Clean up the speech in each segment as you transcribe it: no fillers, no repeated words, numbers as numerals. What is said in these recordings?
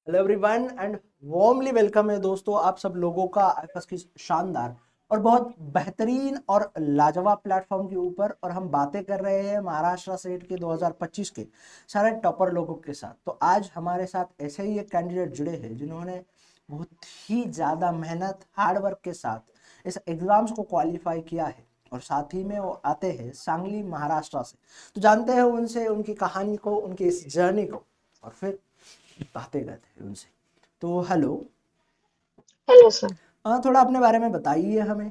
Hello everyone and warmly welcome है दोस्तों आप सब लोगों का आईफस की शानदार और बहुत बेहतरीन और लाजवाब प्लेटफॉर्म के ऊपर। और हम बातें कर रहे हैं महाराष्ट्र सेट के 2025 के सारे टॉपर लोगों के साथ। तो आज हमारे साथ ऐसे ही एक कैंडिडेट जुड़े हैं जिन्होंने बहुत ही ज़्यादा मेहनत हार्ड वर्क के साथ इस एग्ज़ाम्स को क्वालिफाई किया है और साथ ही में वो आते हैं सांगली महाराष्ट्र से। तो जानते हैं उनसे उनकी कहानी को, उनकी इस जर्नी को, और फिर बातें करते हैं उनसे। तो हेलो। Hello sir. हाँ, थोड़ा अपने बारे में बताइए हमें।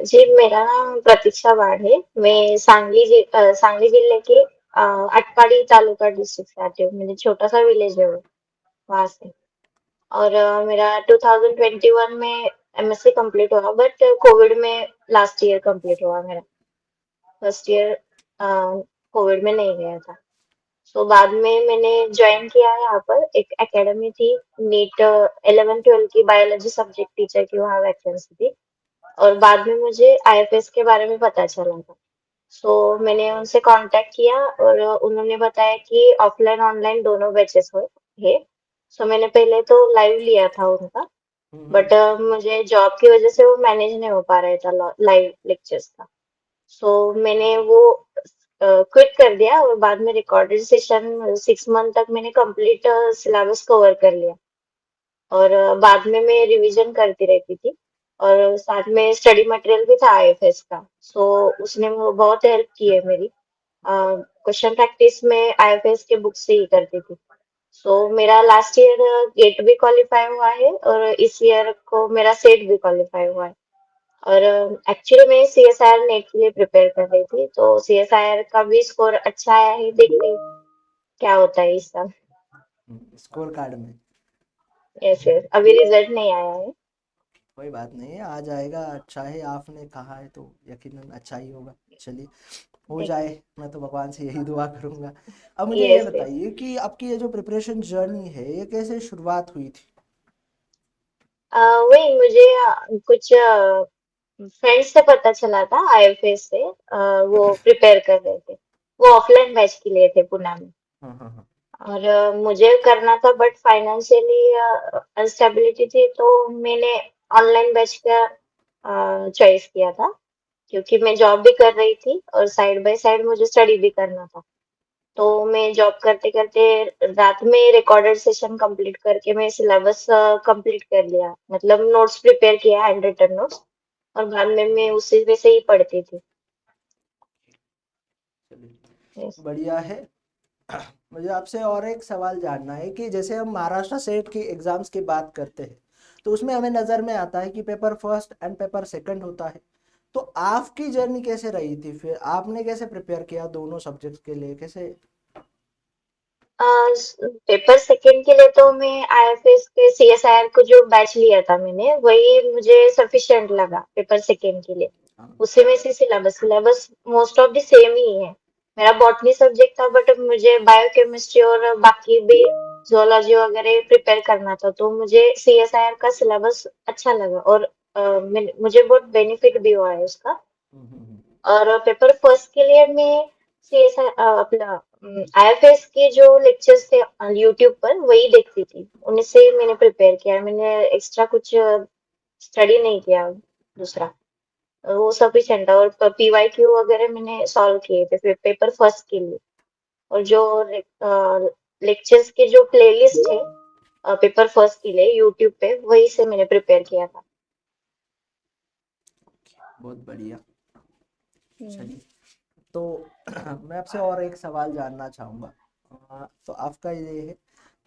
जी मेरा नाम प्रतीक्षा वाड है। मैं सांगली जिले के अटपाड़ी तालुका डिस्ट्रिक्ट से आती हूँ। मेरे छोटा सा विलेज है वो, वहाँ से। और मेरा 2021 में एमएससी कंप्लीट हुआ, बट कोविड में लास्ट ईयर कंप्लीट हुआ मेरा। फर्स्ट ईयर कोविड में नहीं गया था। सो बाद में मैंने ज्वाइन किया है यहाँ पर। एक एकेडमी थी, नीट 11-12 की बायोलॉजी सब्जेक्ट टीचर की वहाँ वैकेंसी थी। और बाद में मुझे आईएफएस के बारे में पता चला था। सो मैंने उनसे कांटेक्ट किया और उन्होंने बताया कि ऑफलाइन ऑनलाइन दोनों बैचेस हो है। सो मैंने पहले तो लाइव लिया था उनका, हम्म। बट मुझे जॉब की वजह से वो मैनेज नहीं हो पा रहा था लाइव लेक्चर्स का। सो मैंने वो क्विट कर दिया और बाद में रिकॉर्डेड सेशन 6 मंथ तक मैंने कंप्लीट सिलेबस कवर कर लिया। और बाद में मैं रिवीजन करती रहती थी। और साथ में स्टडी मटेरियल भी था आईएफएस का, सो उसने बहुत हेल्प की है मेरी। क्वेश्चन प्रैक्टिस में आईएफएस के बुक से ही करती थी। सो मेरा लास्ट ईयर गेट भी क्वालिफाई हुआ है और इस ईयर को मेरा सेट भी क्वालिफाई हुआ है। और एक्चुअली मैं सीएसआईआर नेट के लिए प्रिपेयर कर रही थी, तो सीएसआईआर का भी स्कोर अच्छा आया है। देखते हैं क्या होता है इस साल। स्कोर कार्ड में यस यस, अभी रिजल्ट नहीं आया है। कोई बात नहीं है, आ जाएगा। अच्छा है, आपने कहा है तो यकीनन अच्छा ही होगा। चलिए, हो देख। जाए। मैं तो भगवान से यही दुआ करूंगा। अब मुझे ये यस यस। बताइए कि आपकी ये जो प्रिपरेशन जर्नी है ये कैसे शुरुआत हुई थी। वही मुझे कुछ फ्रेंड से पता चला था आईएफएस से। वो प्रिपेयर कर रहे थे। वो ऑफलाइन बैच के लिए थे पुणे में। हाँ हाँ हाँ। और मुझे करना था, बट फाइनेंशियली अनस्टेबिलिटी थी, तो मैंने ऑनलाइन बैच का चॉइस किया था। क्योंकि मैं जॉब भी कर रही थी और साइड बाय साइड मुझे स्टडी भी करना था। तो मैं जॉब करते करते रात में रिकॉर्डेड सेशन कंप्लीट करके मैं सिलेबस कंप्लीट कर लिया, मतलब नोट्स प्रिपेयर किया, हैंड रिटन नोट्स। और बाद में मैं उसी में से ही पढ़ती थी। चलिए, यस। बढ़िया है। मुझे आपसे और एक सवाल जानना है कि जैसे हम महाराष्ट्र सेट की एग्जाम्स की बात करते हैं तो उसमें हमें नज़र में आता है कि paper first and paper second होता है। तो आपकी जर्नी कैसे रही थी, फिर आपने कैसे प्रिपेयर किया दोनों सब्जेक्ट्स के लिए, कैसे। पेपर सेकंड के लिए तो मैं आईएफएस के सीएसआईआर को जो बैच लिया था मैंने, वही मुझे सफिशिएंट लगा पेपर सेकंड के लिए। हाँ। उसी में से syllabus syllabus most of the same ही है। मेरा बॉटनी सब्जेक्ट था, बट मुझे बायोकेमिस्ट्री और बाकी भी जोलॉजी वगैरह प्रिपेयर करना था, तो मुझे सीएसआईआर का सिलेबस अच्छा लगा। और मुझे बहुत बेनिफिट भी हुआ है उसका। हम्म। और पेपर फर्स्ट के लिए मैं सीएसआई अपना आईएफएस के जो लेक्चर्स थे यूट्यूब पर, वही देखती थी। उन्हीं से ही मैंने प्रिपेयर किया, मैंने एक्स्ट्रा कुछ स्टडी नहीं किया दूसरा। वो सफिशिएंट था। और पीवाईक्यू वगैरह मैंने सॉल्व किए थे फिर पेपर फर्स्ट के लिए। और जो लेक्चर्स के जो प्लेलिस्ट है पेपर फर्स्ट के लिए यूट्यूब पे, वही से मैंने प्रिपेयर किया था। बहुत बढ़िया। हम्म। चलिए, तो मैं आपसे और एक सवाल जानना चाहूँगा। तो आपका ये है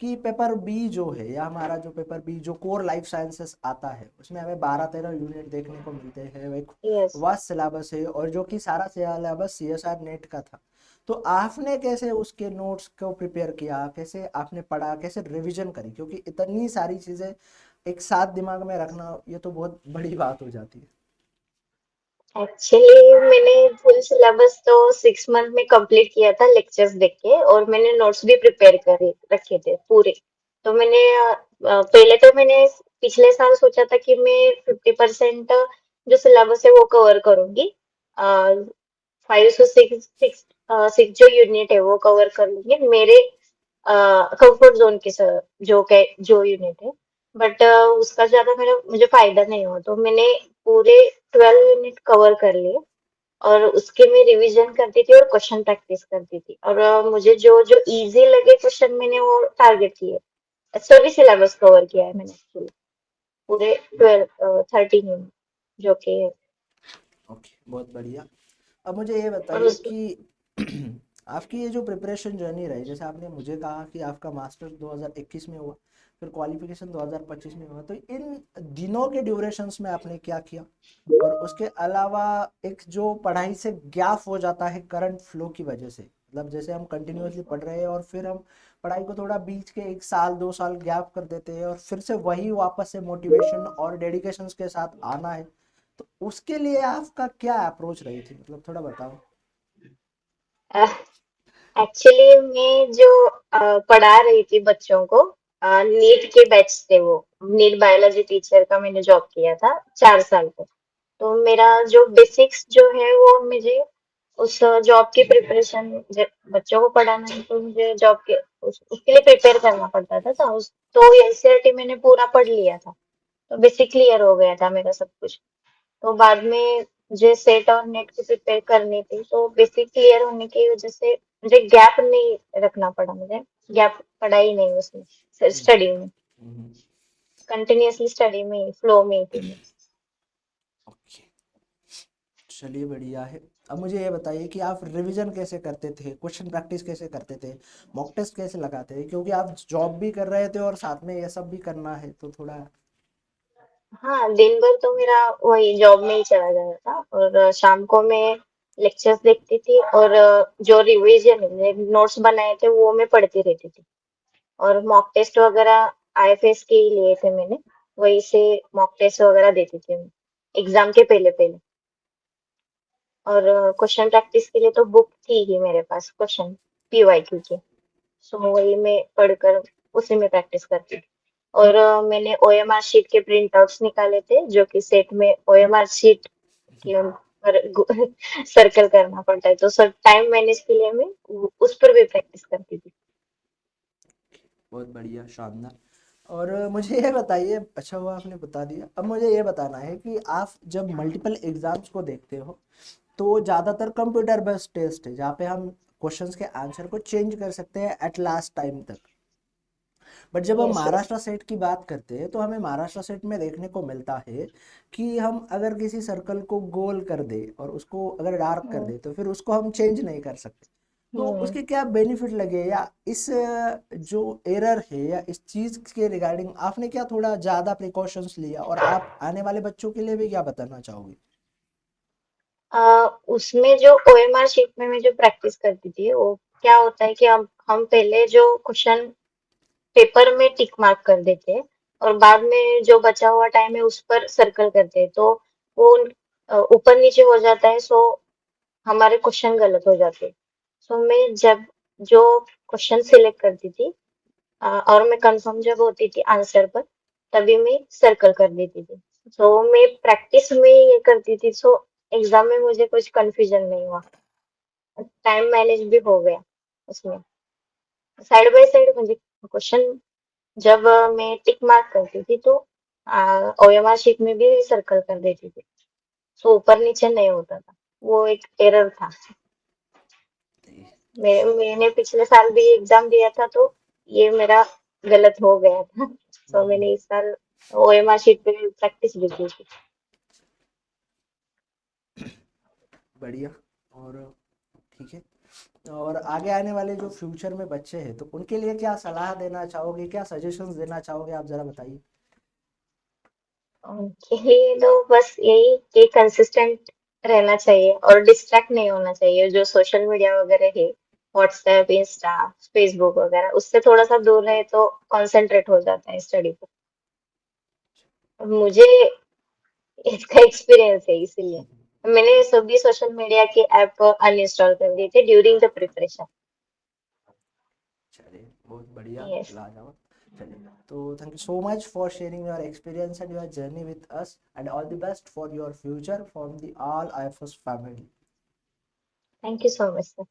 कि पेपर बी जो है, या हमारा जो पेपर बी जो कोर लाइफ साइंसेस आता है उसमें हमें 12-13 यूनिट देखने को मिलते हैं। एक यस। वास्ट सिलेबस है और जो कि सारा सिलेबस सीएसआर नेट का था। तो आपने कैसे उसके नोट्स को प्रिपेयर किया, कैसे आपने पढ़ा, कैसे रिवीजन करी, क्योंकि इतनी सारी चीज़ें एक साथ दिमाग में रखना ये तो बहुत बड़ी बात हो जाती है। एक्चुअली मैंने फुल सिलेबस तो 6 मंथ में कंप्लीट किया था लेक्चर्स देख के, और मैंने नोट्स भी प्रिपेयर कर रखे थे पूरे। तो मैंने पहले तो मैंने पिछले साल सोचा था कि मैं 50% जो सिलेबस है वो कवर करूंगी। 5 से 6 जो यूनिट है वो कवर कर लूंगी। मेरे कंफर्ट जोन के जो यूनिट है, बट उसका ज्यादा मेरा मुझे फायदा नहीं हुआ, तो मैंने पूरे 12 यूनिट कवर कर लिए। और उसके में रिवीजन करती थी और क्वेश्चन प्रैक्टिस करती थी, और मुझे जो जो इजी लगे क्वेश्चन मैंने वो टारगेट किए। सभी सिलेबस कवर किया है मैंने actually, पूरे 13 जो कि है। ओके, बहुत बढ़िया। अब मुझे ये और बताइए उस कि आपकी ये जो प्रिपरेशन जर्नी रही, जैसे आपने मुझे कहा कि आपका मास्टर्स 2021 में हुआ, फिर क्वालिफिकेशन 2025 में हुआ, तो इन दिनों के ड्यूरेशंस में आपने क्या किया? और उसके अलावा एक जो पढ़ाई से गैप हो जाता है करंट फ्लो की वजह से, मतलब जैसे हम कंटिन्यूअसली पढ़ रहे हैं और फिर हम पढ़ाई को थोड़ा बीच के 1 साल 2 साल गैप कर देते हैं और फिर से वही वापस से मोटिवेशन और डेडिकेशंस के साथ आना है, तो उसके लिए आपका क्या अप्रोच रही थी, मतलब थोड़ा बताओ। एक्चुअली मैं जो पढ़ा रही थी बच्चों को, नीट के बैच थे वो। नीट बायोलॉजी टीचर का मैंने जॉब किया था 4 साल तक। तो मेरा जो बेसिक्स जो है वो मुझे उस जॉब की प्रिपरेशन, बच्चों को पढ़ाना है तो मुझे जॉब के उसके लिए प्रिपेयर करना पड़ता था, तो एनसीईआरटी मैंने पूरा पढ़ लिया था, तो बेसिक क्लियर हो गया था मेरा सब कुछ। तो बाद में मुझे सेट और नेट की प्रिपेयर करनी थी, तो बेसिक क्लियर होने की वजह से मुझे गैप नहीं रखना पड़ा, मुझे गैप पड़ा ही नहीं उसमें, हम्म, स्टडी में। हम्म, कंटिन्यूअसली स्टडी में फ्लो में ही थी मैं। ओके, चलिए बढ़िया है। अब मुझे ये बताइए कि आप रिवीजन कैसे करते थे, क्वेश्चन प्रैक्टिस कैसे करते थे, मॉक टेस्ट कैसे लगाते थे, क्योंकि आप जॉब भी कर रहे थे और साथ में ये सब भी करना है, तो थोड़ा। हाँ, दिन भर तो मेरा वही जॉब में ही चला जाता था, और शाम को मैं लेक्चर्स देखती थी, और जो रिवीजन नोट्स बनाए थे वो मैं पढ़ती रहती थी। और मॉक टेस्ट वगैरह आईएफएस के ही लिए थे मैंने, वही से मॉक टेस्ट वगैरह देती थी मैं एग्जाम के पहले पहले। और क्वेश्चन प्रैक्टिस के लिए तो बुक थी ही मेरे पास, क्वेश्चन पीवाईक्यू की, सो वही मैं पढ़कर उसी में प्रैक्टिस करती थी। और मैंने ओएमआर शीट के प्रिंट आउट्स निकाले थे, जो कि सेट में ओएमआर शीट के ऊपर सर्कल करना पड़ता है, तो सर टाइम मैनेज के लिए मैं उस पर भी प्रैक्टिस करती थी। बहुत बढ़िया, शानदार। और मुझे ये बताइए, अच्छा हुआ आपने बता दिया, अब मुझे ये बताना है कि आप जब मल्टीपल एग्जाम्स को देखते हो तो ज़्यादातर कंप्यूटर बेस्ड टेस्ट है जहाँ पे हम क्वेश्चंस के आंसर को चेंज कर सकते हैं एट लास्ट टाइम तक। बट जब हम यस यस। महाराष्ट्र सेट की बात करते हैं तो हमें महाराष्ट्र सेट में देखने को मिलता है कि हम अगर किसी सर्कल को गोल कर दे और उसको अगर डार्क कर हम्म दे तो फिर उसको हम चेंज नहीं कर सकते। तो हम्म। उसके क्या बेनिफिट लगे, या इस जो एरर है या इस चीज़ के रिगार्डिंग आपने क्या थोड़ा ज़्यादा प्रिकॉशंस लिया, और आप आने वाले बच्चों के लिए भी क्या बताना चाहोगे? उसमें जो ओएमआर शीट में मैं जो प्रैक्टिस करती थी, वो क्या होता है कि हम पहले जो क्वेश्चन पेपर में टिक मार्क कर देते हैं, और बाद में जो बचा हुआ टाइम है उस पर सर्कल करते हैं, तो वो ऊपर नीचे हो जाता है, सो हमारे क्वेश्चन गलत हो जाते हैं। सो मैं जब जो क्वेश्चन सिलेक्ट करती थी, और मैं कंफर्म जब होती थी आंसर पर, तभी मैं सर्कल कर देती थी। सो मैं प्रैक्टिस में ये करती थी, सो एग्जाम में मुझे कुछ कंफ्यूजन नहीं हुआ, टाइम मैनेज भी हो गया उसमें। साइड बाय साइड मुझे क्वेश्चन जब मैं टिक मार्क करती थी, तो ओएमआर शीट में भी सर्कल कर देती थी, सो ऊपर नीचे नहीं होता था, वो एक एरर था। मैंने पिछले साल भी एग्जाम दिया था, तो ये मेरा गलत हो गया था, सो मैंने इस साल ओएमआर शीट पे प्रैक्टिस भी की थी। बढ़िया। और ठीक है, और आगे आने वाले जो फ्यूचर में बच्चे हैं तो उनके लिए क्या सलाह देना चाहोगे, क्या सजेशंस देना चाहोगे, आप जरा बताइए। उनके लिए तो बस यही कि कंसिस्टेंट रहना चाहिए और डिस्ट्रैक्ट नहीं होना चाहिए, जो सोशल मीडिया वगैरह है, व्हाट्सएप इंस्टा फेसबुक वगैरह, उससे थोड़ा सा दूर रहे तो कंसंट्रेट हो जाता है स्टडी पर। मुझे इसका एक्सपीरियंस है, इसीलिए मैंने सभी सोशल मीडिया के ऐप अनइंस्टॉल कर दिए थे ड्यूरिंग द प्रिपरेशन। चलिए, बहुत बढ़िया, यस। लाजवाब। चलिए, तो thank you so much for sharing your experience and your journey with us, and all the best for your future from the all IFS family. Thank you so much sir.